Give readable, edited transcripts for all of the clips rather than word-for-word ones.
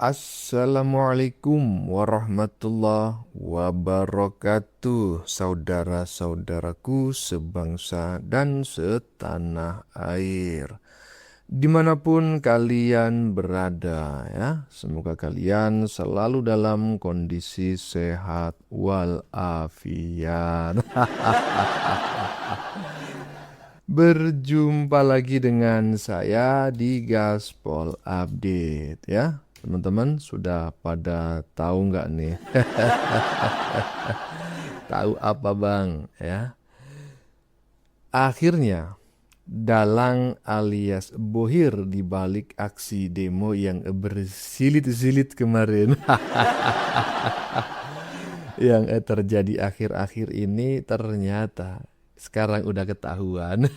Assalamualaikum warahmatullahi wabarakatuh, saudara-saudaraku sebangsa dan setanah air. Dimanapun kalian berada ya, semoga kalian selalu dalam kondisi sehat walafiat. Berjumpa lagi dengan saya di Gaspol Update ya. Teman-teman sudah pada tahu nggak nih? Tahu apa bang ya? Akhirnya dalang alias Bohir di balik aksi demo yang bersilit-silit kemarin. Yang terjadi akhir-akhir ini ternyata sekarang udah ketahuan.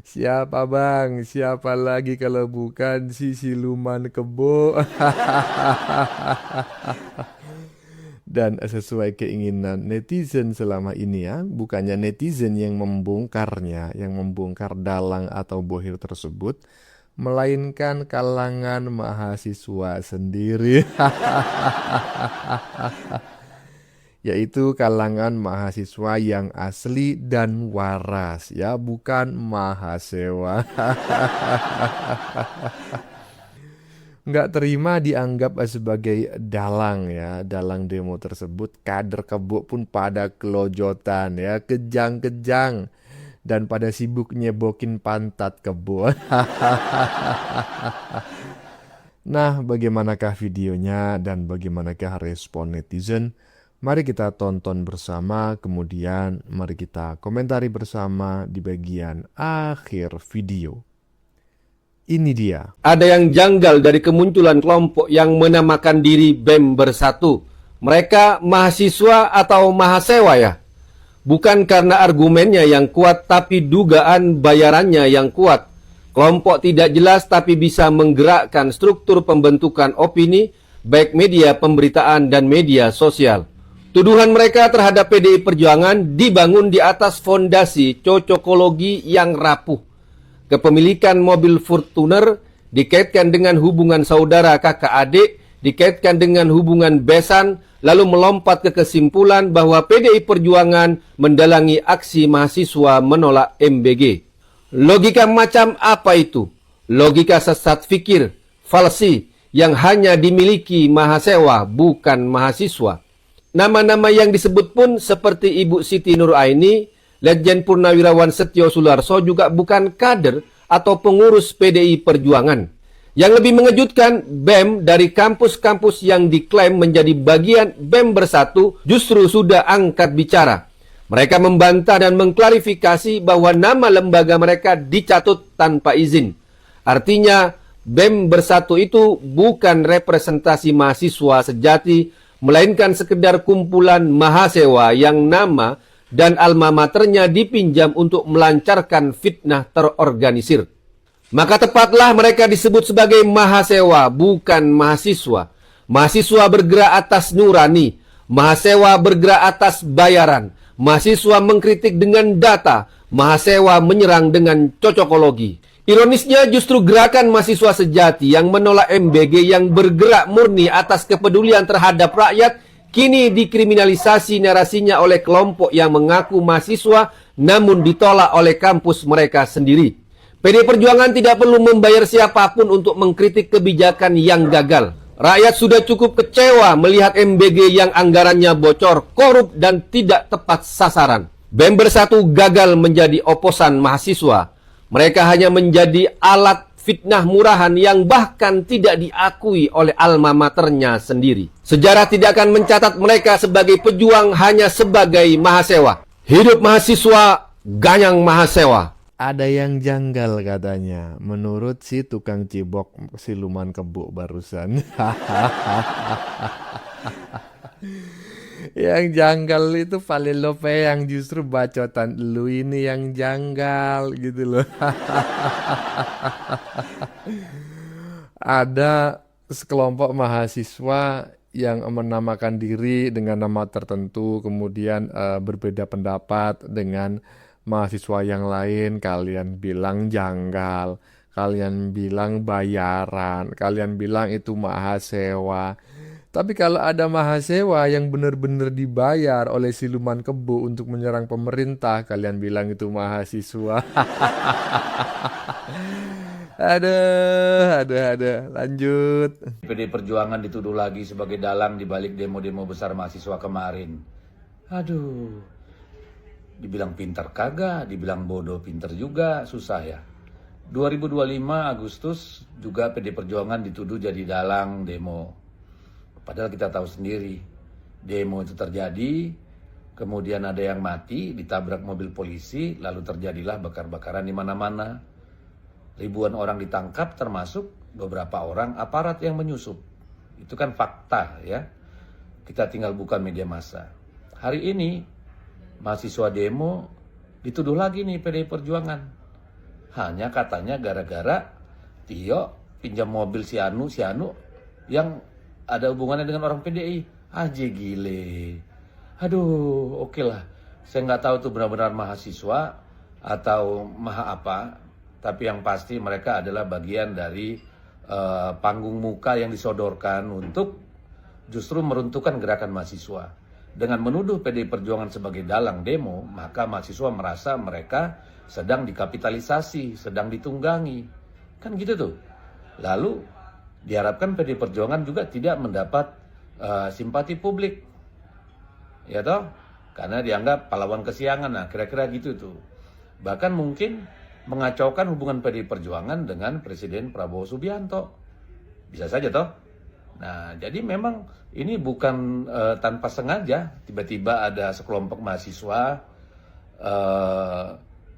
Siapa bang? Siapa lagi kalau bukan si siluman kebo? Dan sesuai keinginan netizen selama ini ya, bukannya netizen yang membongkarnya, yang membongkar dalang atau Bohir tersebut, melainkan kalangan mahasiswa sendiri. Yaitu kalangan mahasiswa yang asli dan waras ya, bukan mahasewa. Nggak terima dianggap sebagai dalang ya, dalang demo tersebut. Kader kebo pun pada kelojotan ya, kejang-kejang dan pada sibuk nyebokin pantat kebo. Nah, bagaimanakah videonya dan bagaimanakah respon netizen? Mari kita tonton bersama, kemudian mari kita komentari bersama di bagian akhir video. Ini dia. Ada yang janggal dari kemunculan kelompok yang menamakan diri BEM Bersatu. Mereka mahasiswa atau mahasewa ya? Bukan karena argumennya yang kuat, tapi dugaan bayarannya yang kuat. Kelompok tidak jelas tapi bisa menggerakkan struktur pembentukan opini, baik media pemberitaan dan media sosial. Tuduhan mereka terhadap PDI Perjuangan dibangun di atas fondasi cocokologi yang rapuh. Kepemilikan mobil Fortuner dikaitkan dengan hubungan saudara kakak adik, dikaitkan dengan hubungan besan, lalu melompat ke kesimpulan bahwa PDI Perjuangan mendalangi aksi mahasiswa menolak MBG. Logika macam apa itu? Logika sesat fikir, falsi, yang hanya dimiliki mahasewa, bukan mahasiswa. Nama-nama yang disebut pun seperti Ibu Siti Nuraini, Letjen Purnawirawan Setio Sularso juga bukan kader atau pengurus PDI Perjuangan. Yang lebih mengejutkan, BEM dari kampus-kampus yang diklaim menjadi bagian BEM Bersatu justru sudah angkat bicara. Mereka membantah dan mengklarifikasi bahwa nama lembaga mereka dicatut tanpa izin. Artinya, BEM Bersatu itu bukan representasi mahasiswa sejati, melainkan sekedar kumpulan mahasewa yang nama dan alma maternya dipinjam untuk melancarkan fitnah terorganisir. Maka tepatlah mereka disebut sebagai mahasewa, bukan mahasiswa. Mahasiswa bergerak atas nurani, mahasewa bergerak atas bayaran. Mahasiswa mengkritik dengan data, mahasewa menyerang dengan cocokologi. Ironisnya justru gerakan mahasiswa sejati yang menolak MBG yang bergerak murni atas kepedulian terhadap rakyat kini dikriminalisasi narasinya oleh kelompok yang mengaku mahasiswa namun ditolak oleh kampus mereka sendiri. PDI Perjuangan tidak perlu membayar siapapun untuk mengkritik kebijakan yang gagal. Rakyat sudah cukup kecewa melihat MBG yang anggarannya bocor, korup dan tidak tepat sasaran. BEM Bersatu gagal menjadi oposan mahasiswa. Mereka hanya menjadi alat fitnah murahan yang bahkan tidak diakui oleh alma maternya sendiri. Sejarah tidak akan mencatat mereka sebagai pejuang, hanya sebagai mahasewa. Hidup mahasiswa, ganyang mahasewa. Ada yang janggal katanya, menurut si tukang cibok siluman kebo barusan. Yang janggal itu Valelope, yang justru bacotan lu ini yang janggal gitu loh. Ada sekelompok mahasiswa yang menamakan diri dengan nama tertentu, kemudian berbeda pendapat dengan mahasiswa yang lain, kalian bilang janggal. kalian bilang bayaran, kalian bilang itu mahasiswa. Tapi kalau ada mahasiswa yang benar-benar dibayar oleh siluman kebo untuk menyerang pemerintah, kalian bilang itu mahasiswa. Aduh, lanjut. PD Perjuangan dituduh lagi sebagai dalang di balik demo-demo besar mahasiswa kemarin. Aduh, dibilang pintar kagak, dibilang bodoh pintar juga, susah ya. 2025 Agustus juga PD Perjuangan dituduh jadi dalang demo. Padahal kita tahu sendiri, demo itu terjadi, kemudian ada yang mati, ditabrak mobil polisi, lalu terjadilah bakar-bakaran di mana-mana. Ribuan orang ditangkap termasuk beberapa orang aparat yang menyusup. Itu kan fakta ya. Kita tinggal buka media massa. Hari ini mahasiswa demo dituduh lagi nih PDI Perjuangan. Hanya katanya gara-gara Tio pinjam mobil si Anu yang ada hubungannya dengan orang PDI. Aja gile. Aduh, oke lah. Saya nggak tahu tuh benar-benar mahasiswa atau maha apa. Tapi yang pasti mereka adalah bagian dari panggung muka yang disodorkan untuk justru meruntuhkan gerakan mahasiswa. Dengan menuduh PDI Perjuangan sebagai dalang demo, maka mahasiswa merasa mereka sedang dikapitalisasi, sedang ditunggangi. Kan gitu tuh. Lalu diharapkan PDI Perjuangan juga tidak mendapat simpati publik. Ya toh? Karena dianggap pahlawan kesiangan. Nah, kira-kira gitu tuh. Bahkan mungkin mengacaukan hubungan PDI Perjuangan dengan Presiden Prabowo Subianto. Bisa saja toh. Nah, jadi memang ini bukan tanpa sengaja. Tiba-tiba ada sekelompok mahasiswa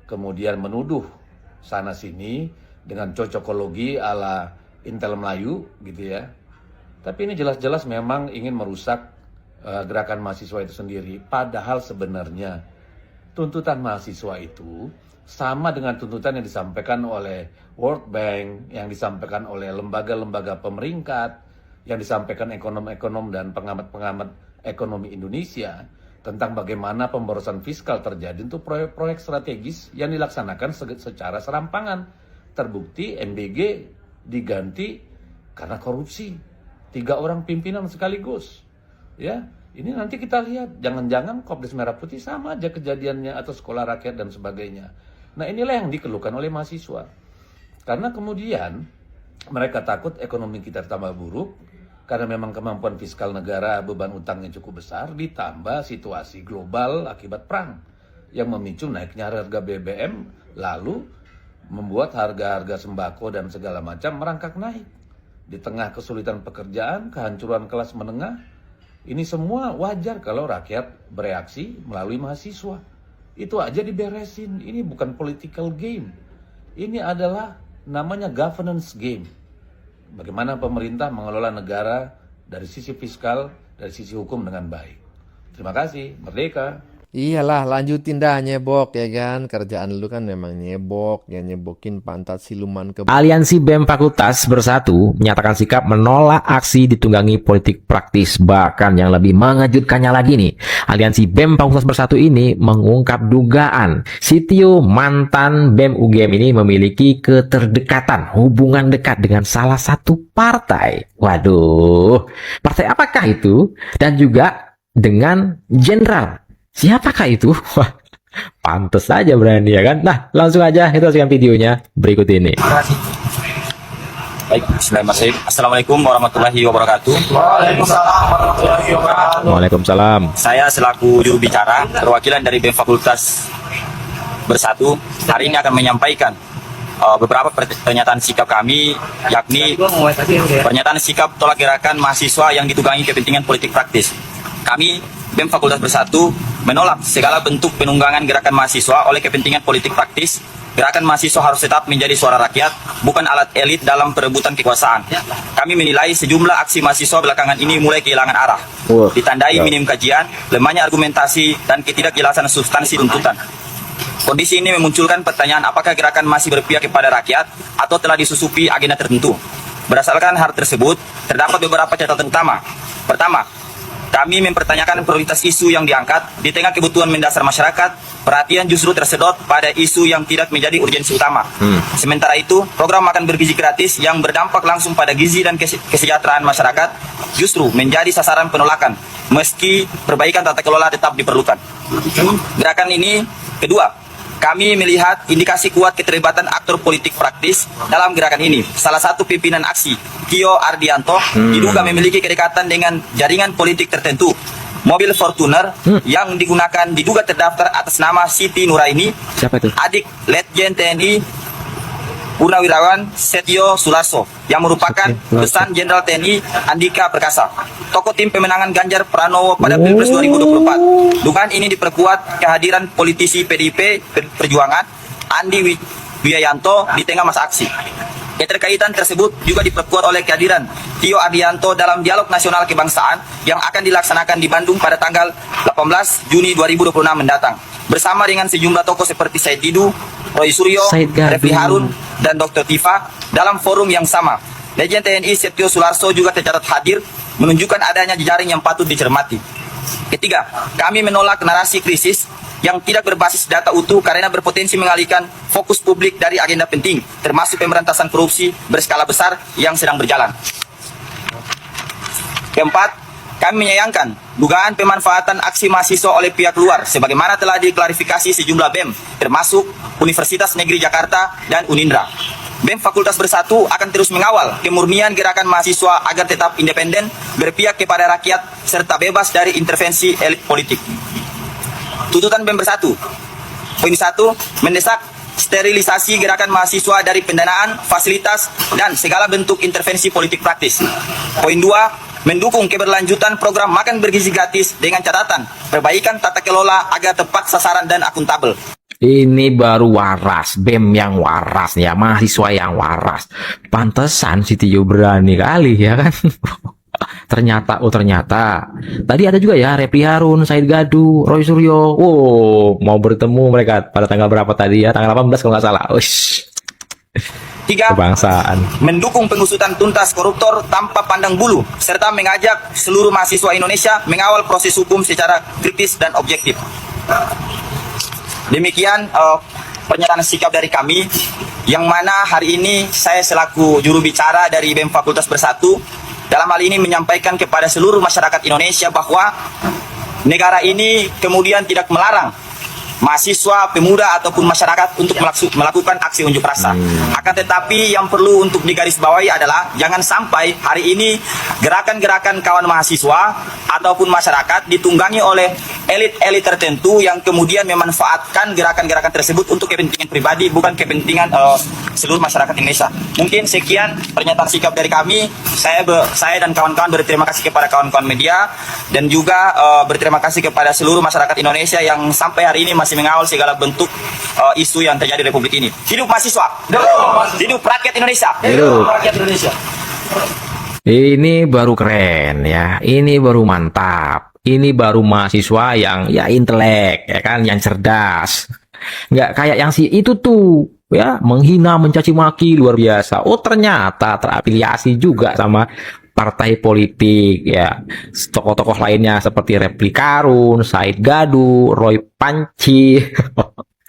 kemudian menuduh sana-sini dengan cocokologi ala Intel Melayu gitu ya. Tapi ini jelas-jelas memang ingin merusak gerakan mahasiswa itu sendiri. Padahal sebenarnya tuntutan mahasiswa itu sama dengan tuntutan yang disampaikan oleh World Bank, yang disampaikan oleh lembaga-lembaga pemeringkat, yang disampaikan ekonom-ekonom dan pengamat-pengamat ekonomi Indonesia tentang bagaimana pemborosan fiskal terjadi untuk proyek-proyek strategis yang dilaksanakan secara serampangan. Terbukti MBG diganti karena korupsi. 3 orang pimpinan sekaligus. Ya, ini nanti kita lihat, jangan-jangan Kopdes Merah Putih sama aja kejadiannya atau sekolah rakyat dan sebagainya. Nah, inilah yang dikeluhkan oleh mahasiswa. Karena kemudian mereka takut ekonomi kita tambah buruk, karena memang kemampuan fiskal negara beban utangnya cukup besar, ditambah situasi global akibat perang yang memicu naiknya harga BBM, lalu membuat harga-harga sembako dan segala macam merangkak naik. Di tengah kesulitan pekerjaan, kehancuran kelas menengah, ini semua wajar kalau rakyat bereaksi melalui mahasiswa. Itu aja diberesin. Ini bukan political game. Ini adalah namanya governance game. Bagaimana pemerintah mengelola negara dari sisi fiskal, dari sisi hukum dengan baik. Terima kasih. Merdeka. Iyalah, lanjutin dah nyebok ya kan. Kerjaan lu kan memang nyebok, ya nyebokin pantat siluman kebo. Aliansi BEM Fakultas Bersatu menyatakan sikap menolak aksi ditunggangi politik praktis. Bahkan yang lebih mengejutkannya lagi nih, Aliansi BEM Fakultas Bersatu ini mengungkap dugaan Sitio mantan BEM UGM ini memiliki keterdekatan, hubungan dekat dengan salah satu partai. Waduh, partai apakah itu? Dan juga dengan jenderal. Siapakah itu? Wah, pantes saja berani ya kan? Nah, langsung aja kita saksikan videonya berikut ini. Baik, bismillahirrahmanirrahim. Assalamualaikum warahmatullahi wabarakatuh. Waalaikumsalam. Saya selaku juru bicara perwakilan dari BEM Fakultas Bersatu hari ini akan menyampaikan beberapa pernyataan sikap kami, yakni pernyataan sikap tolak gerakan mahasiswa yang ditunggangi kepentingan politik praktis. Kami BEM Fakultas Bersatu menolak segala bentuk penunggangan gerakan mahasiswa oleh kepentingan politik praktis. Gerakan mahasiswa harus tetap menjadi suara rakyat, bukan alat elit dalam perebutan kekuasaan. Kami menilai sejumlah aksi mahasiswa belakangan ini mulai kehilangan arah, ditandai minim kajian, lemahnya argumentasi, dan ketidakjelasan substansi tuntutan. Kondisi ini memunculkan pertanyaan apakah gerakan masih berpihak kepada rakyat atau telah disusupi agenda tertentu. Berdasarkan hal tersebut, terdapat beberapa catatan utama. Pertama, kami mempertanyakan prioritas isu yang diangkat di tengah kebutuhan mendasar masyarakat. Perhatian justru tersedot pada isu yang tidak menjadi urgensi utama. Sementara itu, program makan bergizi gratis yang berdampak langsung pada gizi dan kesejahteraan masyarakat justru menjadi sasaran penolakan, meski perbaikan tata kelola tetap diperlukan. Gerakan ini, kedua, kami melihat indikasi kuat keterlibatan aktor politik praktis dalam gerakan ini. Salah satu pimpinan aksi, Tio Ardianto, diduga memiliki kedekatan dengan jaringan politik tertentu. Mobil Fortuner yang digunakan diduga terdaftar atas nama Siti Nuraini, Siapa itu? adik Letjen TNI Purnawirawan Setio Sularso, yang merupakan pesan Jenderal TNI Andika Perkasa, tokoh tim pemenangan Ganjar Pranowo pada Pilpres 2024. Dugaan ini diperkuat kehadiran politisi PDIP Perjuangan Andi Wijayanto di tengah masa aksi. Keterkaitan tersebut juga diperkuat oleh kehadiran Tio Ardianto dalam dialog nasional kebangsaan yang akan dilaksanakan di Bandung pada tanggal 18 Juni 2026 mendatang. Bersama dengan sejumlah tokoh seperti Said Didu, Roy Suryo, Said Gadu. Refli Harun, dan Dr. Tifa dalam forum yang sama. Legend TNI Setio Sularso juga tercatat hadir, menunjukkan adanya jejaring yang patut dicermati. Ketiga, kami menolak narasi krisis yang tidak berbasis data utuh karena berpotensi mengalihkan fokus publik dari agenda penting, termasuk pemberantasan korupsi berskala besar yang sedang berjalan. Keempat, kami menyayangkan dugaan pemanfaatan aksi mahasiswa oleh pihak luar, sebagaimana telah diklarifikasi sejumlah BEM, termasuk Universitas Negeri Jakarta dan Unindra. BEM Fakultas Bersatu akan terus mengawal kemurnian gerakan mahasiswa agar tetap independen, berpihak kepada rakyat, serta bebas dari intervensi elit politik. Tuntutan BEM Bersatu. Poin 1, mendesak sterilisasi gerakan mahasiswa dari pendanaan, fasilitas, dan segala bentuk intervensi politik praktis. Poin 2, mendukung keberlanjutan program makan bergizi gratis dengan catatan perbaikan tata kelola agar tepat sasaran dan akuntabel. Ini baru waras, BEM yang waras ya, mahasiswa yang waras. Pantesan si Tio berani kali ya kan. Ternyata tadi ada juga ya Refli Harun, Said Gadu, Roy Suryo. Mau bertemu mereka pada tanggal berapa tadi ya? Tanggal 18 kalau nggak salah. Uish. 3, Kebangsaan. mendukung pengusutan tuntas koruptor tanpa pandang bulu, serta mengajak seluruh mahasiswa Indonesia mengawal proses hukum secara kritis dan objektif. Demikian pernyataan sikap dari kami, yang mana hari ini saya selaku juru bicara dari BEM Fakultas Bersatu, dalam hal ini menyampaikan kepada seluruh masyarakat Indonesia bahwa negara ini kemudian tidak melarang mahasiswa, pemuda, ataupun masyarakat untuk melakukan aksi unjuk rasa. Akan tetapi yang perlu untuk digarisbawahi adalah jangan sampai hari ini gerakan-gerakan kawan mahasiswa ataupun masyarakat ditunggangi oleh elit-elit tertentu yang kemudian memanfaatkan gerakan-gerakan tersebut untuk kepentingan pribadi, bukan kepentingan seluruh masyarakat Indonesia. Mungkin sekian pernyataan sikap dari kami. Saya dan kawan-kawan berterima kasih kepada kawan-kawan media, dan juga berterima kasih kepada seluruh masyarakat Indonesia yang sampai hari ini masih mengawal segala bentuk isu yang terjadi di Republik ini. Hidup mahasiswa, hidup rakyat Indonesia, Hidup rakyat Indonesia. Ini baru keren ya, ini baru mantap, ini baru mahasiswa yang ya intelek ya kan, yang cerdas. Nggak kayak yang si itu tuh ya, menghina, mencaci maki luar biasa. Oh ternyata terafiliasi juga sama partai politik ya. Tokoh-tokoh lainnya seperti Refli Harun, Said Gadu, Roy Panci.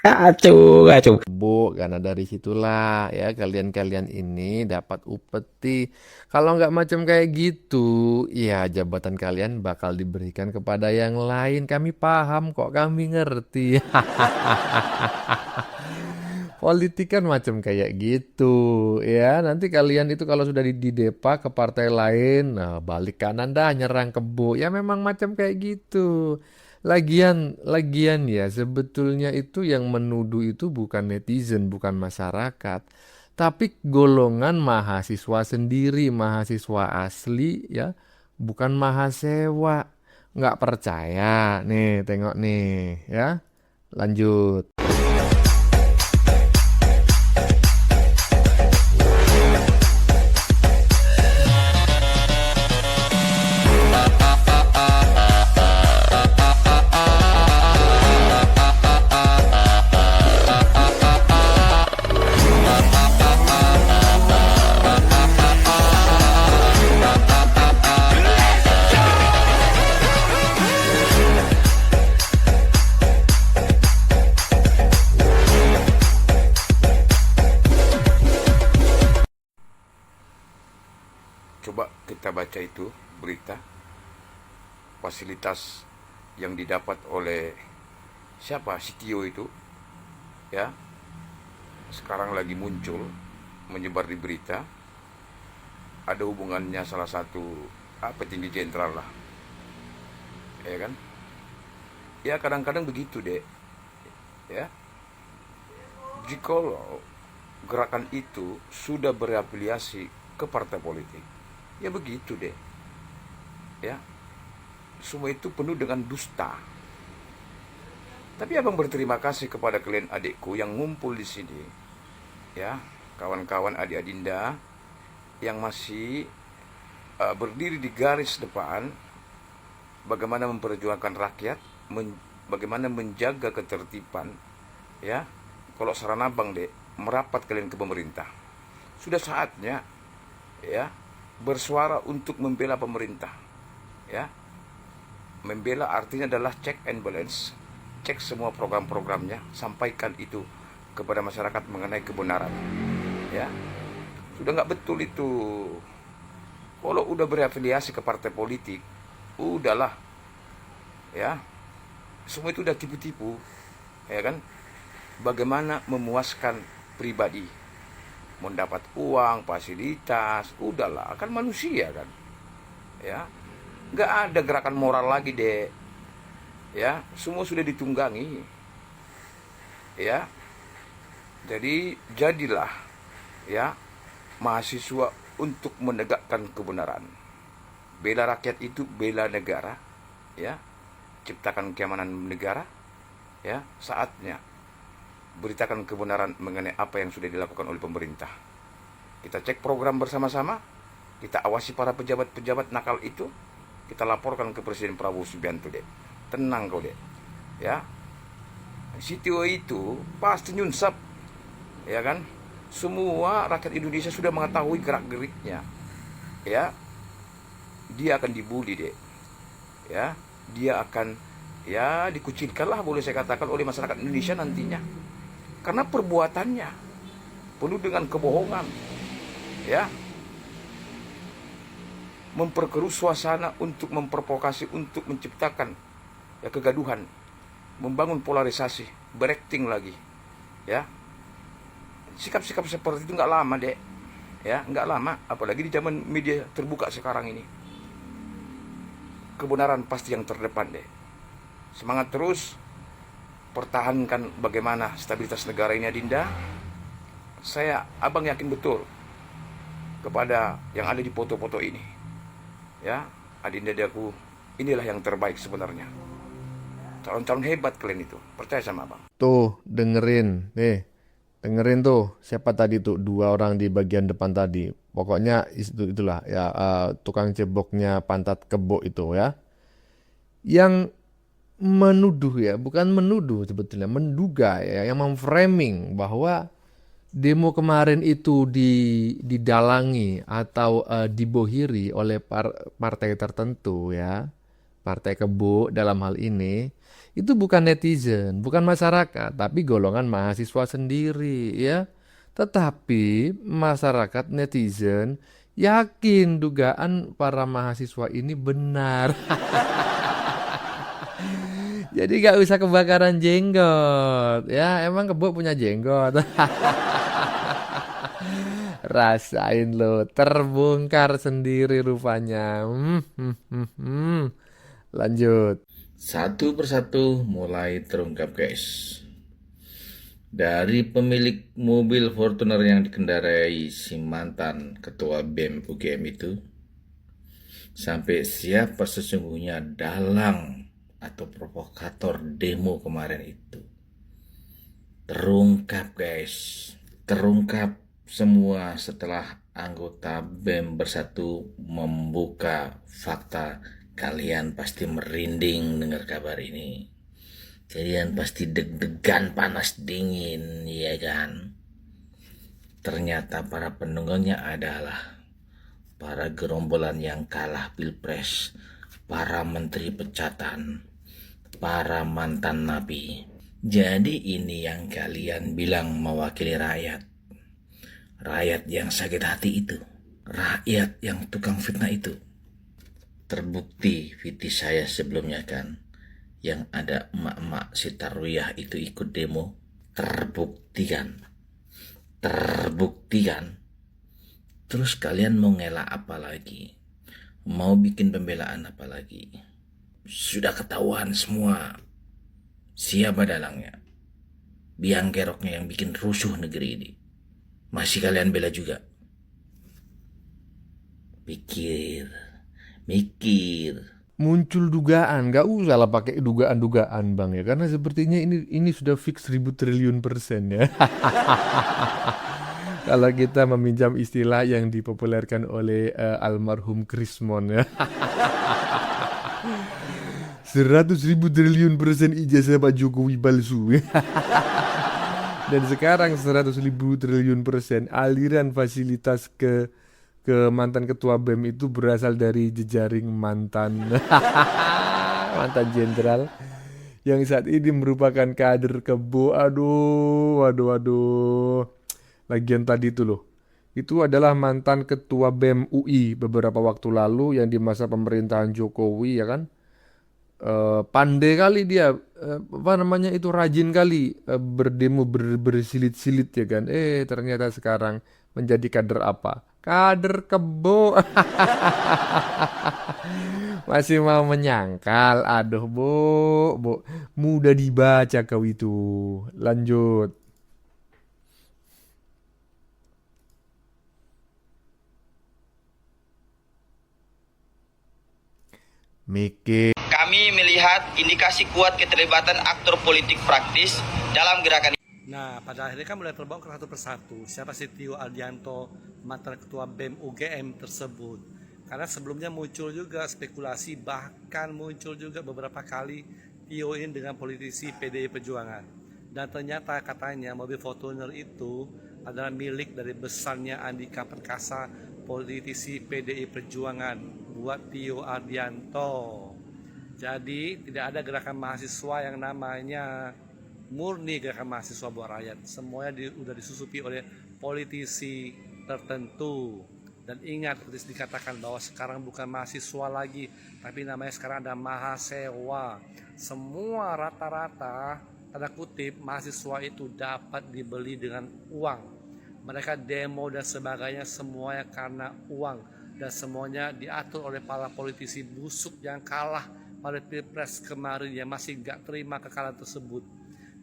Kacau. Bu, karena dari situlah ya kalian-kalian ini dapat upeti. Kalau nggak macam kayak gitu, ya jabatan kalian bakal diberikan kepada yang lain. Kami paham kok, kami ngerti. Politik kan macam kayak gitu ya. Nanti kalian itu kalau sudah didepa ke partai lain, nah balik kanan dah nyerang kebo. Ya memang macam kayak gitu. Lagian ya, sebetulnya itu yang menuduh itu bukan netizen, bukan masyarakat, tapi golongan mahasiswa sendiri, mahasiswa asli ya, bukan mahasewa. Nggak percaya? Nih, tengok nih ya. Lanjut. coba kita baca itu berita fasilitas yang didapat oleh siapa CTO itu, ya, sekarang lagi muncul menyebar di berita, ada hubungannya salah satu petinggi jenderal lah, ya kan? Ya kadang-kadang begitu deh, ya. Jikalau gerakan itu sudah berafiliasi ke partai politik, ya begitu deh, ya. Semua itu penuh dengan dusta. Tapi abang berterima kasih kepada kalian adikku yang ngumpul di sini, ya, kawan-kawan adik Adinda yang masih berdiri di garis depan, bagaimana memperjuangkan rakyat, bagaimana menjaga ketertiban, ya. Kalau saran abang deh, merapat kalian ke pemerintah. Sudah saatnya, ya, bersuara untuk membela pemerintah, ya. Membela artinya adalah check and balance, cek semua program-programnya, sampaikan itu kepada masyarakat mengenai kebenaran, ya. Sudah nggak betul itu. Kalau udah berafiliasi ke partai politik, udahlah, ya. Semua itu udah tipu-tipu, ya kan? Bagaimana memuaskan pribadi, mendapat uang, fasilitas, udahlah, kan manusia kan, ya. Nggak ada gerakan moral lagi deh, ya. Semua sudah ditunggangi, ya. Jadi jadilah, ya, mahasiswa untuk menegakkan kebenaran. Bela rakyat itu bela negara, ya. Ciptakan keamanan negara, ya. Saatnya beritakan kebenaran mengenai apa yang sudah dilakukan oleh pemerintah. Kita cek program bersama-sama, kita awasi para pejabat-pejabat nakal itu, kita laporkan ke Presiden Prabowo Subianto deh. Tenang kau deh, ya. CTO itu pasti nyunsap, ya kan? Semua rakyat Indonesia sudah mengetahui gerak-geriknya, ya. Dia akan dibully deh, ya. Dia akan, ya, dikucilkan lah, boleh saya katakan, oleh masyarakat Indonesia nantinya, karena perbuatannya penuh dengan kebohongan, ya. Memperkeruh suasana untuk memprovokasi, untuk menciptakan, ya, kegaduhan, membangun polarisasi, berakting lagi, ya. Sikap-sikap seperti itu nggak lama deh, ya, nggak lama, apalagi di zaman media terbuka sekarang ini. Kebenaran pasti yang terdepan deh. Semangat terus, pertahankan bagaimana stabilitas negara ini Adinda. Abang yakin betul kepada yang ada di foto-foto ini, ya, Adinda Daku, inilah yang terbaik sebenarnya. Calon-calon hebat kalian itu, percaya sama abang. Tuh, dengerin tuh siapa tadi tuh, dua orang di bagian depan tadi. Pokoknya itulah ya, tukang ceboknya pantat kebo itu, ya, yang menuduh, ya, bukan menuduh sebetulnya, menduga, ya, yang memframing bahwa demo kemarin itu didalangi atau dibohiri oleh partai tertentu, ya, partai kebo dalam hal ini. Itu bukan netizen, bukan masyarakat, tapi golongan mahasiswa sendiri, ya. Tetapi masyarakat, netizen, yakin dugaan para mahasiswa ini benar. Jadi gak usah kebakaran jenggot, ya. Emang kebo punya jenggot. Rasain lo, terbongkar sendiri rupanya. Lanjut. Satu persatu mulai terungkap, guys. Dari pemilik mobil Fortuner yang dikendarai si mantan ketua BEM UGM itu, sampai siapa sesungguhnya dalang atau provokator demo kemarin itu. Terungkap, guys. Terungkap semua setelah anggota BEM Bersatu membuka fakta. Kalian pasti merinding dengar kabar ini. Kalian pasti deg-degan, panas dingin, ya kan? Ternyata para penunggangnya adalah para gerombolan yang kalah pilpres, para menteri pecatan, para mantan napi. Jadi ini yang kalian bilang mewakili rakyat. Rakyat yang sakit hati itu. rakyat yang tukang fitnah itu. Terbukti video saya sebelumnya kan, yang ada emak-emak si Tarwiyah itu ikut demo. Terbuktikan. Terus kalian mau ngelak apa lagi? Mau bikin pembelaan apa lagi? Sudah ketahuan semua siapa dalangnya. Biang keroknya yang bikin rusuh negeri ini. Masih kalian bela juga? Mikir. Muncul dugaan, nggak usah lah pakai dugaan-dugaan bang ya, karena sepertinya ini sudah fix 1.000 triliun% ya. Kalau kita meminjam istilah yang dipopulerkan oleh almarhum Krismon ya. 100.000 triliun% ijazah Pak Jokowi palsu. Dan sekarang 100.000 triliun% aliran fasilitas ke mantan ketua BEM itu berasal dari jejaring mantan jenderal yang saat ini merupakan kader Kebo. Aduh. Lagian tadi itu loh, itu adalah mantan ketua BEM UI beberapa waktu lalu yang di masa pemerintahan Jokowi ya kan. Pandai kali dia, rajin kali berdemo bersilit-silit ya kan. Ternyata sekarang menjadi kader apa? Kader Kebo. Masih mau menyangkal. Aduh, Bu. Mudah dibaca kau itu. Lanjut. Mikir. Kami melihat indikasi kuat keterlibatan aktor politik praktis dalam gerakan. Nah, pada akhirnya kan mulai terbongkar satu persatu siapa si Tio Ardianto, mantan ketua BEM UGM tersebut. Karena sebelumnya muncul juga spekulasi, bahkan muncul juga beberapa kali Tio ini dengan politisi PDI Perjuangan. Dan ternyata katanya mobil Fortuner itu adalah milik dari besarnya Andika Perkasa, politisi PDI Perjuangan, buat Tio Ardianto. Jadi tidak ada gerakan mahasiswa yang namanya murni gerakan mahasiswa buat rakyat. Semuanya sudah disusupi oleh politisi tertentu. Dan ingat, seperti dikatakan bahwa sekarang bukan mahasiswa lagi, tapi namanya sekarang ada mahasewa. Semua rata-rata, tanda kutip, mahasiswa itu dapat dibeli dengan uang. Mereka demo dan sebagainya semuanya karena uang. Dan semuanya diatur oleh para politisi busuk yang kalah pada Pilpres kemarin, yang masih gak terima kekalahan tersebut.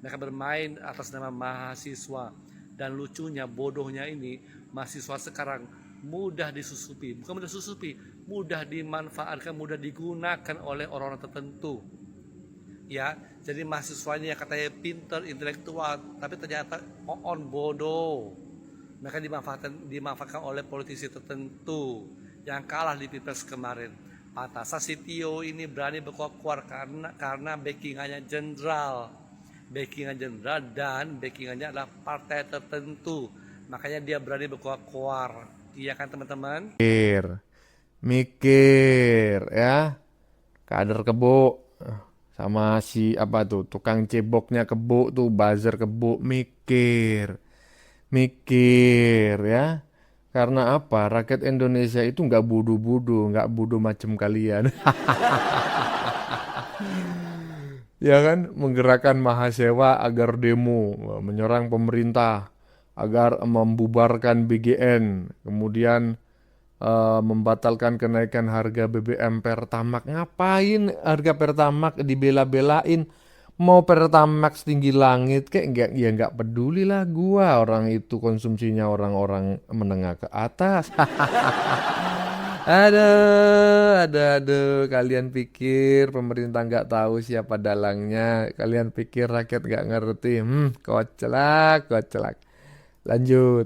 Mereka bermain atas nama mahasiswa. Dan lucunya, bodohnya ini, mahasiswa sekarang mudah disusupi. Bukan mudah disusupi, mudah dimanfaatkan, mudah digunakan oleh orang-orang tertentu. Ya, jadi mahasiswanya yang katanya pinter, intelektual, tapi ternyata bodoh. Mereka dimanfaatkan oleh politisi tertentu yang kalah di Pilpres kemarin. Pantasan si Tio ini berani berkuar karena backingannya jenderal. Dan backingannya adalah partai tertentu. Makanya dia berani berkuar. Iya kan teman-teman? Mikir ya. Kader Kebo sama si tukang ceboknya Kebo tuh, buzzer Kebo. Mikir ya. Karena apa? Rakyat Indonesia itu nggak bodoh-bodoh, nggak bodoh macam kalian. Ya kan, menggerakkan mahasiswa agar demo, menyerang pemerintah, agar membubarkan BGN, kemudian membatalkan kenaikan harga BBM Pertamax. Ngapain harga Pertamax dibela-belain? Mau Pertamax tinggi langit kayak nggak peduli lah gua, orang itu konsumsinya orang-orang menengah ke atas. Aduh, kalian pikir pemerintah nggak tahu siapa dalangnya? Kalian pikir rakyat nggak ngerti? Koclak. Lanjut.